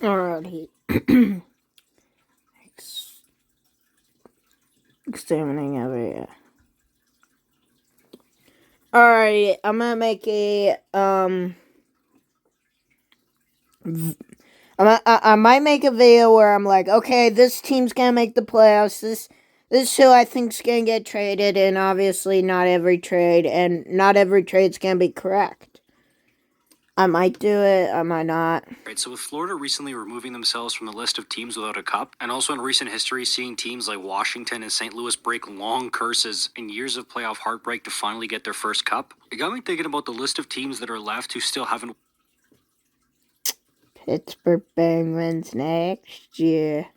Alrighty. Examining every. Alright, I'm gonna make a I might make a video where I'm like, okay, this team's gonna make the playoffs. This is who I think's gonna get traded, and obviously not every trade's gonna be correct. I might do it, I might not. Right, so with Florida recently removing themselves from the list of teams without a cup, and also in recent history seeing teams like Washington and St. Louis break long curses and years of playoff heartbreak to finally get their first cup, it got me thinking about the list of teams that are left who still haven't Pittsburgh Penguins next year.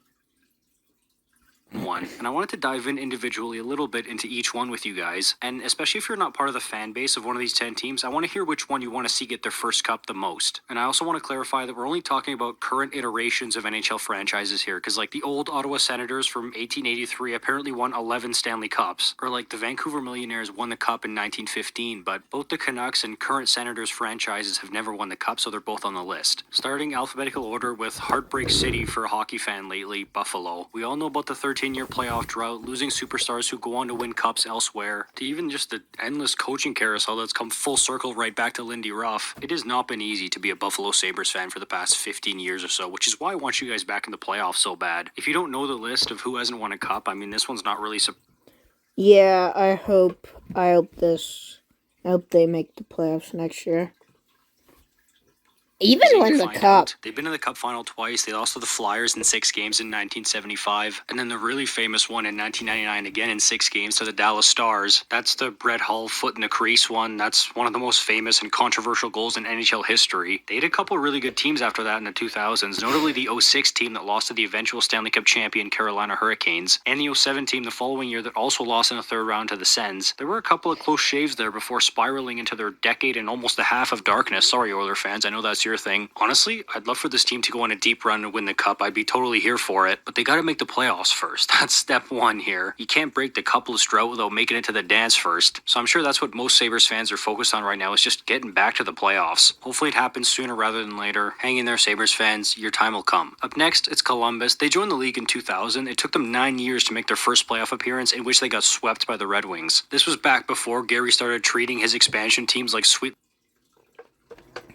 one. And I wanted to dive in individually a little bit into each one with you guys. And especially if you're not part of the fan base of one of these 10 teams, I want to hear which one you want to see get their first cup the most. And I also want to clarify that we're only talking about current iterations of NHL franchises here, because like the old Ottawa Senators from 1883 apparently won 11 Stanley Cups, or like the Vancouver Millionaires won the cup in 1915, but both the Canucks and current Senators franchises have never won the cup, so they're both on the list. Starting alphabetical order with Heartbreak City for a hockey fan lately, Buffalo. We all know about the 13-year playoff drought, losing superstars who go on to win cups elsewhere, to even just the endless coaching carousel that's come full circle right back to Lindy Ruff. It has not been easy to be a Buffalo Sabres fan for the past 15 years or so, which is why I want you guys back in the playoffs so bad. If you don't know the list of who hasn't won a cup, I mean, this one's not really Yeah, I hope they make the playoffs next year. Even win the cup. They've been in the cup final twice. They lost to the Flyers in 6 games in 1975, and then the really famous one in 1999 again in 6 games to the Dallas Stars. That's the Brett Hull foot in the crease one. That's one of the most famous and controversial goals in NHL history. They had a couple really good teams after that in the 2000s, notably the 06 team that lost to the eventual Stanley Cup champion Carolina Hurricanes, and the 07 team the following year that also lost in the third round to the Sens. There were a couple of close shaves there before spiraling into their decade and almost a half of darkness. Sorry, Oiler fans, I know that's your thing. Honestly, I'd love for this team to go on a deep run and win the cup. I'd be totally here for it, but they gotta make the playoffs first. That's step one here. You can't break the cupless drought without making it to the dance first. So I'm sure that's what most Sabres fans are focused on right now, is just getting back to the playoffs. Hopefully it happens sooner rather than later. Hang in there, Sabres fans. Your time will come. Up next, it's Columbus. They joined the league in 2000. It took them 9 years to make their first playoff appearance, in which they got swept by the Red Wings. This was back before Gary started treating his expansion teams like sweet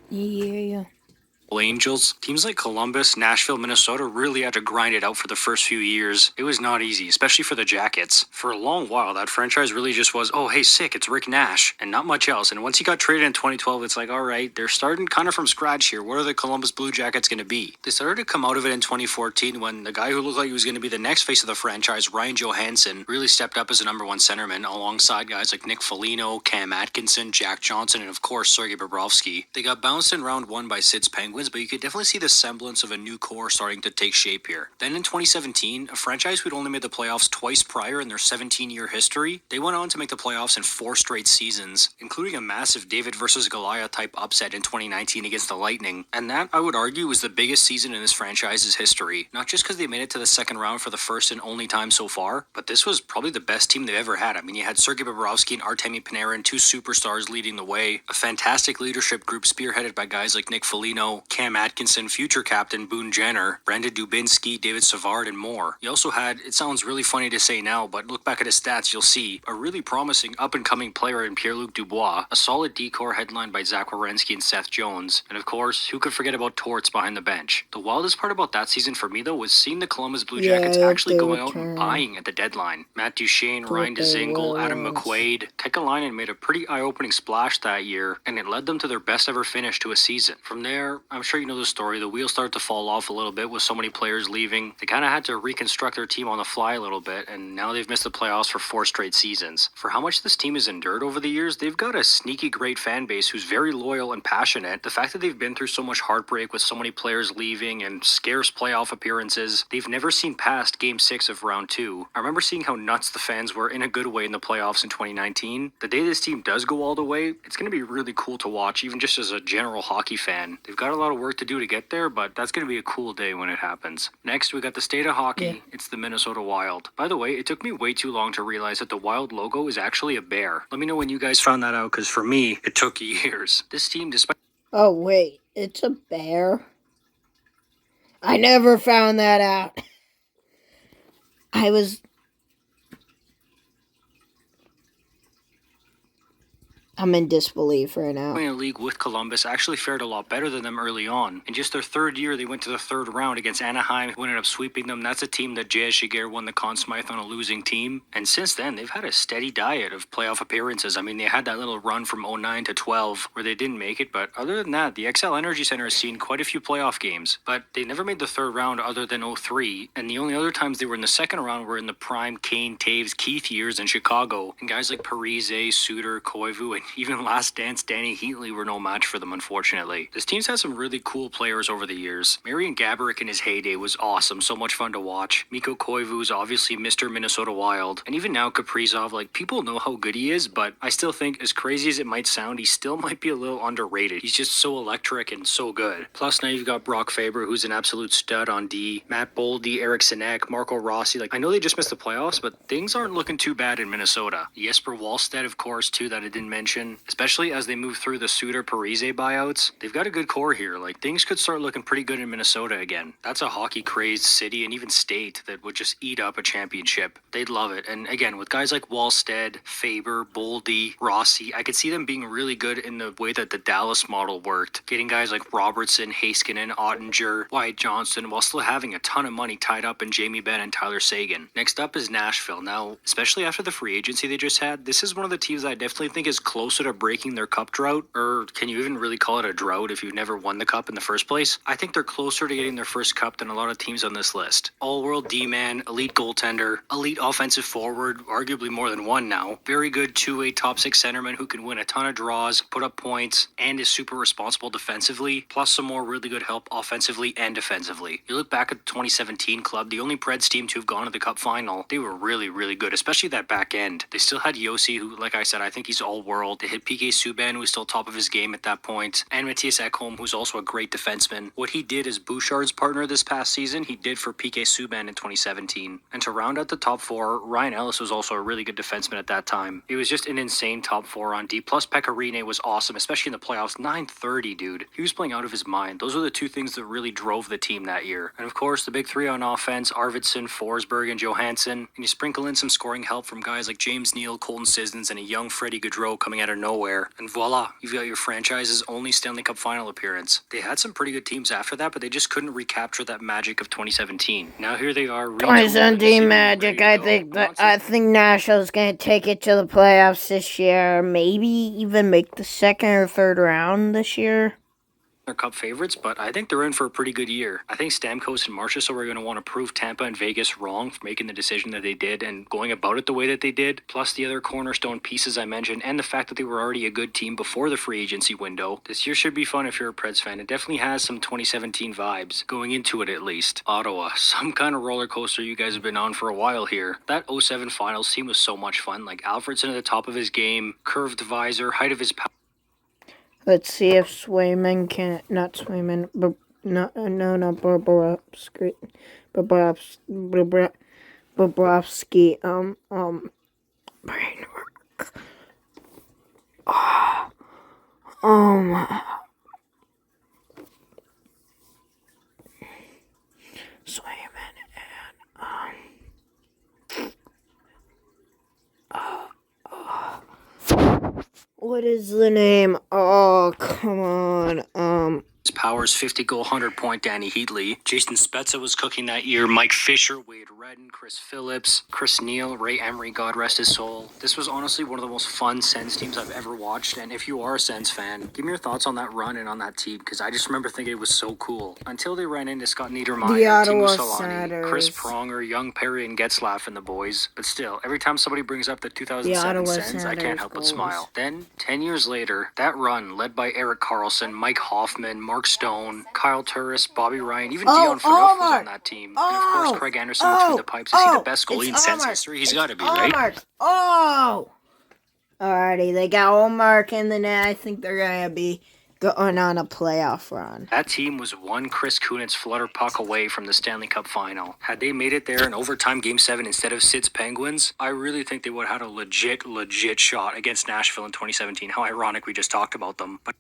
Yeah. Angels. Teams like Columbus, Nashville, Minnesota really had to grind it out for the first few years. It was not easy, especially for the Jackets. For a long while, that franchise really just was, oh, hey, sick, it's Rick Nash, and not much else. And once he got traded in 2012, it's like, all right, they're starting kind of from scratch here. What are the Columbus Blue Jackets going to be? They started to come out of it in 2014 when the guy who looked like he was going to be the next face of the franchise, Ryan Johansson, really stepped up as a number one centerman alongside guys like Nick Foligno, Cam Atkinson, Jack Johnson, and of course, Sergei Bobrovsky. They got bounced in round one by Sid's Penguins, but you could definitely see the semblance of a new core starting to take shape here. Then in 2017, a franchise who'd only made the playoffs twice prior in their 17-year history, they went on to make the playoffs in 4 straight seasons, including a massive David versus Goliath type upset in 2019 against the Lightning. And that, I would argue, was the biggest season in this franchise's history. Not just because they made it to the second round for the first and only time so far, but this was probably the best team they've ever had. I mean, you had Sergei Bobrovsky and Artemi Panarin, 2 superstars leading the way, a fantastic leadership group spearheaded by guys like Nick Foligno, Cam Atkinson, future captain Boone Jenner, Brandon Dubinsky, David Savard, and more. You also had, it sounds really funny to say now, but look back at his stats, you'll see, a really promising up-and-coming player in Pierre-Luc Dubois, a solid D-core headlined by Zach Werenski and Seth Jones, and of course, who could forget about Torts behind the bench. The wildest part about that season for me, though, was seeing the Columbus Blue Jackets actually going out and buying at the deadline. Matt Duchene, Ryan Dzingel, Adam McQuaid, Kekalainen made a pretty eye-opening splash that year, and it led them to their best ever finish to a season. From there, I'm sure you know the story, the wheels started to fall off a little bit with so many players leaving. They kind of had to reconstruct their team on the fly a little bit, and now they've missed the playoffs for 4 straight seasons. For how much this team has endured over the years, they've got a sneaky great fan base who's very loyal and passionate. The fact that they've been through so much heartbreak with so many players leaving and scarce playoff appearances, they've never seen past Game 6 of Round 2. I remember seeing how nuts the fans were in a good way in the playoffs in 2019. The day this team does go all the way, it's going to be really cool to watch, even just as a general hockey fan. They've got a lot of work to do to get there, but that's going to be a cool day when it happens. Next, we got the state of hockey. Yeah. It's the Minnesota Wild. By the way, it took me way too long to realize that the Wild logo is actually a bear. Let me know when you guys found that out, because for me, it took years. This team, despite... Oh, wait. It's a bear? I never found that out. I'm in disbelief right now. In a league with Columbus actually fared a lot better than them early on. In just their third year, they went to the third round against Anaheim, who ended up sweeping them. That's a team that J.S. Shiger won the Conn Smythe on a losing team. And since then, they've had a steady diet of playoff appearances. I mean, they had that little run from 09 to 12 where they didn't make it. But other than that, the XL Energy Center has seen quite a few playoff games. But they never made the third round other than 03. And the only other times they were in the second round were in the prime Kane, Taves, Keith years in Chicago. And guys like Parise, Suter, Koivu, and even last dance Danny Heatley were no match for them, unfortunately. This team's had some really cool players over the years. Marian Gaborik in his heyday was awesome, so much fun to watch. Mikko Koivu is obviously Mr. Minnesota Wild. And even now Kaprizov, like, people know how good he is, but I still think, as crazy as it might sound, he still might be a little underrated. He's just so electric and so good. Plus now you've got Brock Faber, who's an absolute stud on D. Matt Boldy, Eric Sinek, Marco Rossi. Like, I know they just missed the playoffs, but things aren't looking too bad in Minnesota. Jesper Wallstedt, of course, too, that I didn't mention. Especially as they move through the Suter Parise buyouts. They've got a good core here. Like, things could start looking pretty good in Minnesota again. That's a hockey crazed city and even state that would just eat up a championship. They'd love it. And again, with guys like Wallstedt, Faber, Boldy, Rossi, I could see them being really good in the way that the Dallas model worked. Getting guys like Robertson, Heiskanen, Ottinger, Wyatt Johnston, while still having a ton of money tied up in Jamie Benn and Tyler Seguin. Next up is Nashville. Now, especially after the free agency they just had, this is one of the teams I definitely think is closer to breaking their cup drought, or can you even really call it a drought if you've never won the cup in the first place? I think they're closer to getting their first cup than a lot of teams on this list. All-world D-man, elite goaltender, elite offensive forward, arguably more than one now, very good two-way top six centerman who can win a ton of draws, put up points, and is super responsible defensively, plus some more really good help offensively and defensively. You look back at the 2017 club, the only Preds team to have gone to the cup final, they were really, really good, especially that back end. They still had Yossi, who, like I said, I think he's all-world. They had PK Subban, who was still top of his game at that point, and Matthias Ekholm, who's also a great defenseman. What he did as Bouchard's partner this past season, he did for PK Subban in 2017. And to round out the top four, Ryan Ellis was also a really good defenseman at that time. It was just an insane top four on D. Plus Pekka Rinne was awesome, especially in the playoffs. 930, dude. He was playing out of his mind. Those were the two things that really drove the team that year. And of course, the big three on offense, Arvidsson, Forsberg, and Johansson. And you sprinkle in some scoring help from guys like James Neal, Colton Sissons, and a young Freddie Gaudreau coming out of nowhere. And voila, you've got your franchise's only Stanley Cup final appearance. They had some pretty good teams after that, but they just couldn't recapture that magic of 2017. Now here they are. 2017 magic. I think Nashville's gonna take it to the playoffs this year. Maybe even make the second or third round this year. Their cup favorites, but I think they're in for a pretty good year. I think Stamkos and Marchessault are going to want to prove Tampa and Vegas wrong for making the decision that they did and going about it the way that they did, plus the other cornerstone pieces I mentioned, and the fact that they were already a good team before the free agency window. This year should be fun if you're a Preds fan. It definitely has some 2017 vibes, going into it at least. Ottawa, some kind of roller coaster you guys have been on for a while here. That 07 finals team was so much fun, like Alfredson at the top of his game, curved visor, height of his power. Let's see if Swayman can, not Swayman, but no, Bobrovsky, brain work. Swayman and, what is the name? Oh, come on. Powers, 50-goal, 100-point Danny Heatley. Jason Spezza was cooking that year. Mike Fisher, Wade Redden, Chris Phillips, Chris Neal, Ray Emery, God rest his soul. This was honestly one of the most fun Sens teams I've ever watched, and if you are a Sens fan, give me your thoughts on that run and on that team, because I just remember thinking it was so cool. Until they ran into Scott Niedermayer, Timo Solani, Chris Pronger, Young Perry, and Getzlaff and the boys. But still, every time somebody brings up the 2007 Sens, I can't help but smile. Then, 10 years later, that run, led by Erik Karlsson, Mike Hoffman, Mark Stone, Kyle Turris, Bobby Ryan, even Dion Phaneuf was on that team. And of course, Craig Anderson between the pipes. Is he the best goalie in Sens history? He's got to be, right? Alrighty, they got Ullmark in the net. I think they're going to be going on a playoff run. That team was one Chris Kunitz flutter puck away from the Stanley Cup final. Had they made it there in overtime Game 7 instead of Sid's Penguins, I really think they would have had a legit shot against Nashville in 2017. How ironic we just talked about them. But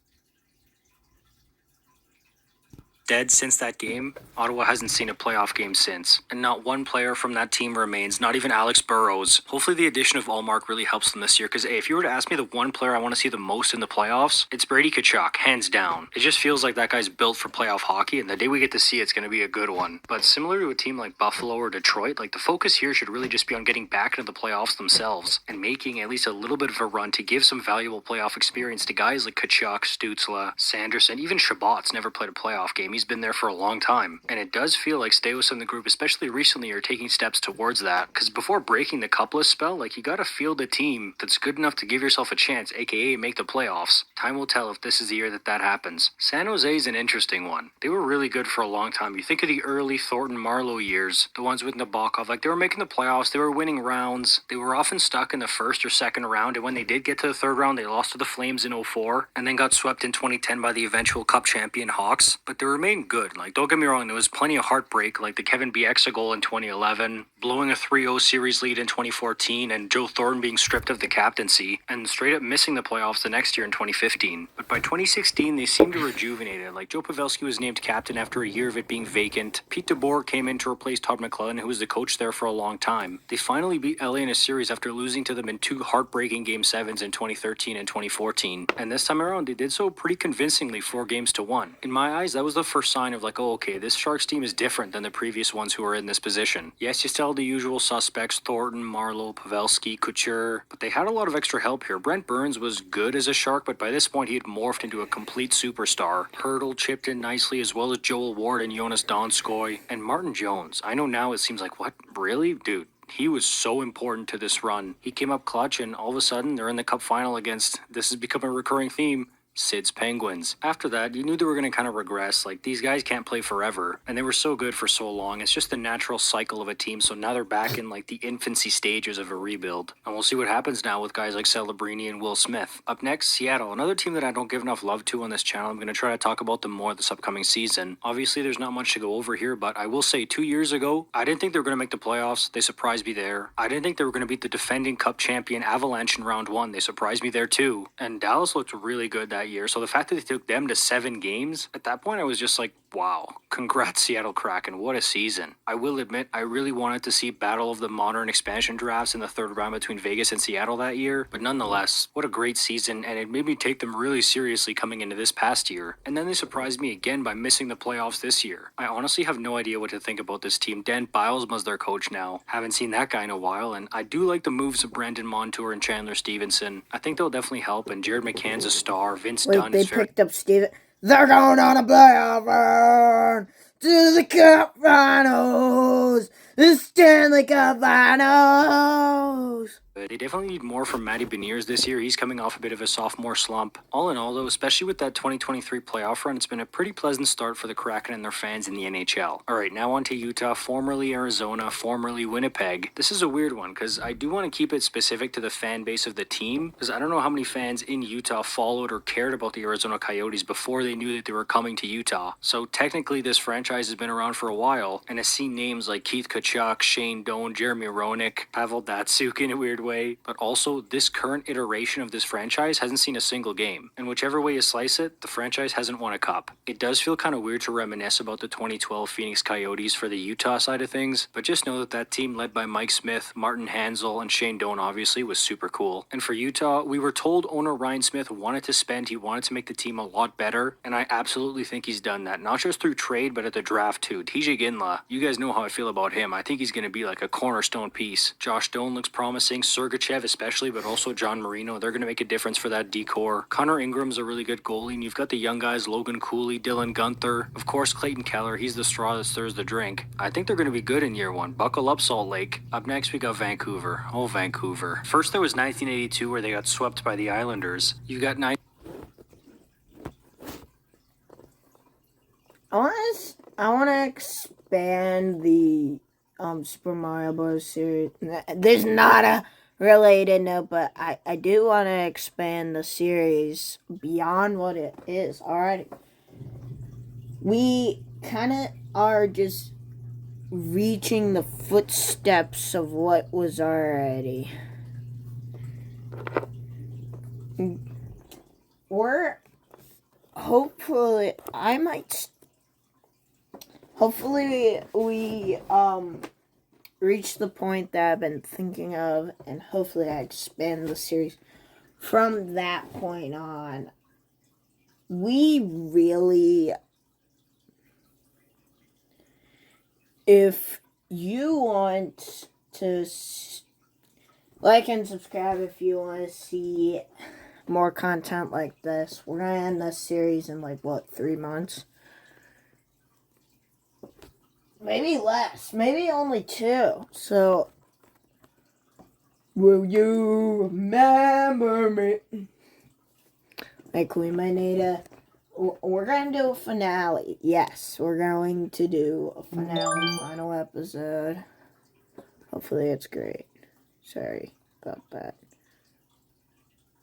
dead since that game. Ottawa hasn't seen a playoff game since, and not one player from that team remains, not even Alex Burrows. Hopefully the addition of Allmark really helps them this year, because if you were to ask me the one player I want to see the most in the playoffs, it's Brady Tkachuk, hands down. It just feels like that guy's built for playoff hockey, and the day we get to see it's going to be a good one. But similar to a team like Buffalo or Detroit, like the focus here should really just be on getting back into the playoffs themselves, and making at least a little bit of a run to give some valuable playoff experience to guys like Tkachuk, Stützle, Sanderson, even Shabbat's never played a playoff game. He's been there for a long time. And it does feel like Staios and the group, especially recently, are taking steps towards that. Because before breaking the cupless spell, like, you gotta field a team that's good enough to give yourself a chance, aka make the playoffs. Time will tell if this is the year that happens. San Jose is an interesting one. They were really good for a long time. You think of the early Thornton Marlowe years, the ones with Nabokov, like, they were making the playoffs, they were winning rounds, they were often stuck in the first or second round, and when they did get to the third round, they lost to the Flames in 04, and then got swept in 2010 by the eventual Cup champion Hawks. But they remained good. Like, don't get me wrong, there was plenty of heartbreak, like the Kevin Bieksa goal in 2011, blowing a 3-0 series lead in 2014, and Joe Thornton being stripped of the captaincy, and straight up missing the playoffs the next year in 2015. But by 2016, they seemed to rejuvenate it. Like, Joe Pavelski was named captain after a year of it being vacant. Pete DeBoer came in to replace Todd McClellan, who was the coach there for a long time. They finally beat LA in a series after losing to them in 2 heartbreaking Game 7s in 2013 and 2014. And this time around, they did so pretty convincingly, 4-1. In my eyes, that was the first sign of like, oh, okay, this Sharks team is different than the previous ones who were in this position. Yes, you still had the usual suspects, Thornton, Marlowe, Pavelski, Couture, but they had a lot of extra help here. Brent Burns was good as a Shark, but by this point he had morphed into a complete superstar. Hurdle chipped in nicely, as well as Joel Ward and Jonas Donskoy, and Martin Jones. I know now it seems like, what, really? Dude. He was so important to this run. He came up clutch, and all of a sudden, they're in the Cup final against, this has become a recurring theme, Sid's Penguins. After that, you knew they were going to kind of regress. Like, these guys can't play forever, and they were so good for so long. It's just the natural cycle of a team, so now they're back in, like, the infancy stages of a rebuild. And we'll see what happens now with guys like Celebrini and Will Smith. Up next, Seattle, another team that I don't give enough love to on this channel. I'm going to try to talk about them more this upcoming season. Obviously, there's not much to go over here, but I will say 2 years ago, I didn't think they were going to make the playoffs. They surprised me there. I didn't think they were going to beat the defending Cup champion Avalanche in round 1. They surprised me there too. And Dallas looked really good that year, so the fact that they took them to 7 games, at that point I was just like, wow, congrats Seattle Kraken, what a season. I will admit, I really wanted to see Battle of the Modern expansion drafts in the third round between Vegas and Seattle that year, but nonetheless, what a great season, and it made me take them really seriously coming into this past year. And then they surprised me again by missing the playoffs this year. I honestly have no idea what to think about this team. Dan Bilesma's their coach now. Haven't seen that guy in a while, and I do like the moves of Brandon Montour and Chandler Stevenson. I think they'll definitely help, and Jared McCann's a star. Vince Dunn They is very... picked up Steven. They're going on a playoff run to the Cup Finals, the Stanley Cup Finals. They definitely need more from Matty Beniers this year. He's coming off a bit of a sophomore slump. All in all, though, especially with that 2023 playoff run, it's been a pretty pleasant start for the Kraken and their fans in the NHL. All right, now on to Utah, formerly Arizona, formerly Winnipeg. This is a weird one because I do want to keep it specific to the fan base of the team, because I don't know how many fans in Utah followed or cared about the Arizona Coyotes before they knew that they were coming to Utah. So technically, this franchise has been around for a while and has seen names like Keith Tkachuk, Shane Doan, Jeremy Roenick, Pavel Datsyuk in a weird way, but also this current iteration of this franchise hasn't seen a single game. And whichever way you slice it, the franchise hasn't won a cup. It does feel kind of weird to reminisce about the 2012 Phoenix Coyotes for the Utah side of things, but just know that that team led by Mike Smith, Martin Hanzal, and Shane Doan obviously was super cool. And for Utah, we were told owner Ryan Smith wanted to spend, he wanted to make the team a lot better, and I absolutely think he's done that, not just through trade, but at the draft too. TJ Ginla, you guys know how I feel about him. I think he's going to be like a cornerstone piece. Josh Doan looks promising, Sergachev especially, but also John Marino. They're going to make a difference for that decor. Connor Ingram's a really good goalie, and you've got the young guys, Logan Cooley, Dylan Gunther, of course Clayton Keller. He's the straw that stirs the drink. I think they're going to be good in year 1. Buckle up, Salt Lake. Up next, we got Vancouver. Oh, Vancouver. First, there was 1982 where they got swept by the Islanders. You got I want to expand the Super Mario Bros. Series. There's not a related note, but I do want to expand the series beyond what it is already. We kind of are just reaching the footsteps of what was already. We're hopefully, I might hopefully we reach the point that I've been thinking of, and hopefully I expand the series from that point on. We really, if you want to like and subscribe if you want to see more content like this. We're gonna end this series in 3 months? Maybe less. Maybe only 2. So, will you remember me? We might need we're gonna do a finale. Yes, we're going to do a finale, final episode. Hopefully it's great. Sorry about that.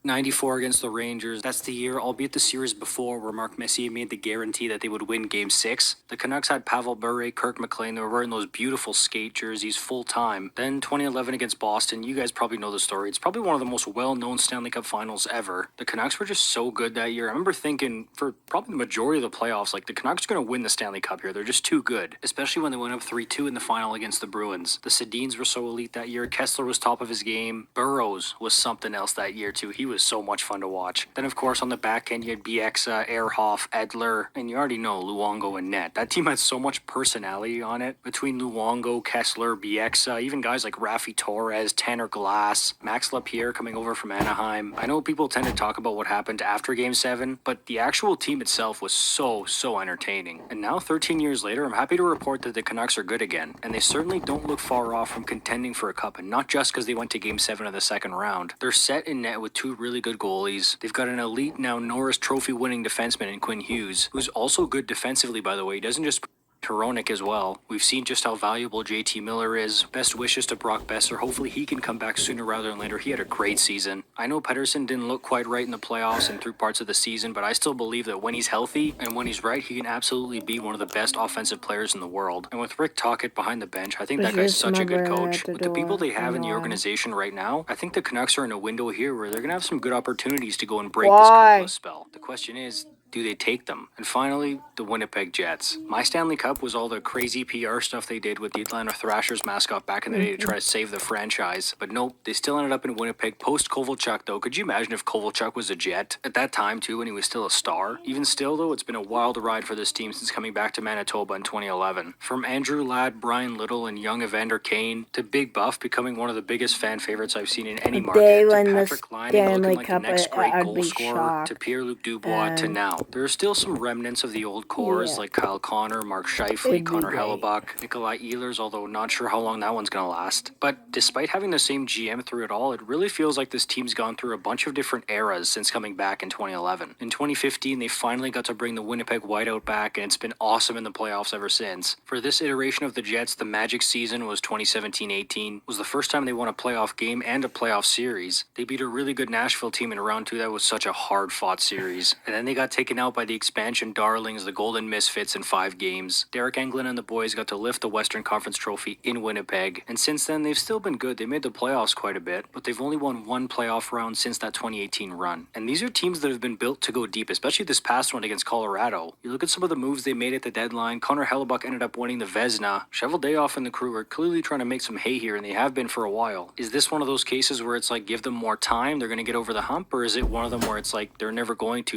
94 against the Rangers. That's the year, albeit the series before, where Mark Messier made the guarantee that they would win Game 6. The Canucks had Pavel Bure, Kirk McLean. They were wearing those beautiful skate jerseys full time. Then 2011 against Boston. You guys probably know the story. It's probably one of the most well-known Stanley Cup finals ever. The Canucks were just so good that year. I remember thinking for probably the majority of the playoffs, the Canucks are going to win the Stanley Cup here. They're just too good, especially when they went up 3-2 in the final against the Bruins. The Sedins were so elite that year. Kessler was top of his game. Burrows was something else that year too. He was so much fun to watch. Then, of course, on the back end, you had Bieksa, Ehrhoff, Edler, and you already know Luongo and Net. That team had so much personality on it between Luongo, Kessler, Bieksa, even guys like Raffi Torres, Tanner Glass, Max Lapierre coming over from Anaheim. I know people tend to talk about what happened after Game 7, but the actual team itself was so entertaining. And now, 13 years later, I'm happy to report that the Canucks are good again, and they certainly don't look far off from contending for a cup, and not just because they went to Game 7 of the second round. They're set in net with 2 really good goalies. They've got an elite, now Norris Trophy winning defenseman in Quinn Hughes, who's also good defensively, by the way. He doesn't just Hronek as well. We've seen just how valuable JT Miller is. Best wishes to Brock Besser. Hopefully he can come back sooner rather than later. He had a great season. I know Pettersson didn't look quite right in the playoffs and through parts of the season, but I still believe that when he's healthy and when he's right, he can absolutely be one of the best offensive players in the world. And with Rick Tocchet behind the bench, I think that guy's such a good coach. With the people they have in the organization right now, I think the Canucks are in a window here where they're going to have some good opportunities to go and break this coupleless spell. The question is, do they take them? And finally, the Winnipeg Jets. My Stanley Cup was all the crazy PR stuff they did with the Atlanta Thrashers mascot back in the day to try to save the franchise. But nope, they still ended up in Winnipeg post-Kovalchuk, though. Could you imagine if Kovalchuk was a Jet? At that time, too, when he was still a star? Even still, though, it's been a wild ride for this team since coming back to Manitoba in 2011. From Andrew Ladd, Brian Little, and young Evander Kane, to Big Buff becoming one of the biggest fan favorites I've seen in any market, to Patrick Laine looking like the next great goal scorer, to Pierre-Luc Dubois, to now. There are still some remnants of the old cores like Kyle Connor, Mark Scheifele, Connor Hellebuck, Nikolai Ehlers, although not sure how long that one's going to last. But despite having the same GM through it all, it really feels like this team's gone through a bunch of different eras since coming back in 2011. In 2015, they finally got to bring the Winnipeg Whiteout back, and it's been awesome in the playoffs ever since. For this iteration of the Jets, the magic season was 2017-18. Was the first time they won a playoff game and a playoff series. They beat a really good Nashville team in round 2 that was such a hard-fought series. And then they got taken out by the expansion darlings, the Golden Misfits, in 5 games. Derek Englund and the boys got to lift the Western Conference trophy in Winnipeg, and since then they've still been good. They made the playoffs quite a bit, but they've only won 1 playoff round since that 2018 run. And these are teams that have been built to go deep, especially this past one against Colorado. You look at some of the moves they made at the deadline. Connor Hellebuck ended up winning the Vezina. Cheveldayoff and the crew are clearly trying to make some hay here, and they have been for a while. Is this one of those cases where it's like, give them more time, they're going to get over the hump, or is it one of them where it's like, they're never going to?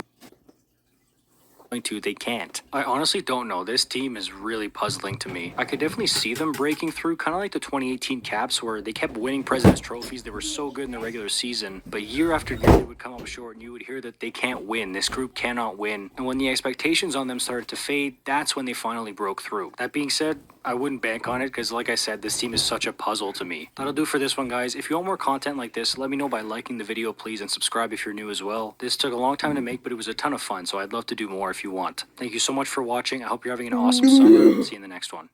They can't. I honestly don't know. This team is really puzzling to me. I could definitely see them breaking through, kind of like the 2018 Caps, where they kept winning President's trophies. They were so good in the regular season, but year after year they would come up short, and you would hear that they can't win. This group cannot win. And when the expectations on them started to fade, that's when they finally broke through. That being said, I wouldn't bank on it because, like I said, this team is such a puzzle to me. That'll do for this one, guys. If you want more content like this, let me know by liking the video, please, and subscribe if you're new as well. This took a long time to make, but it was a ton of fun, so I'd love to do more if you want. Thank you so much for watching. I hope you're having an awesome summer. See you in the next one.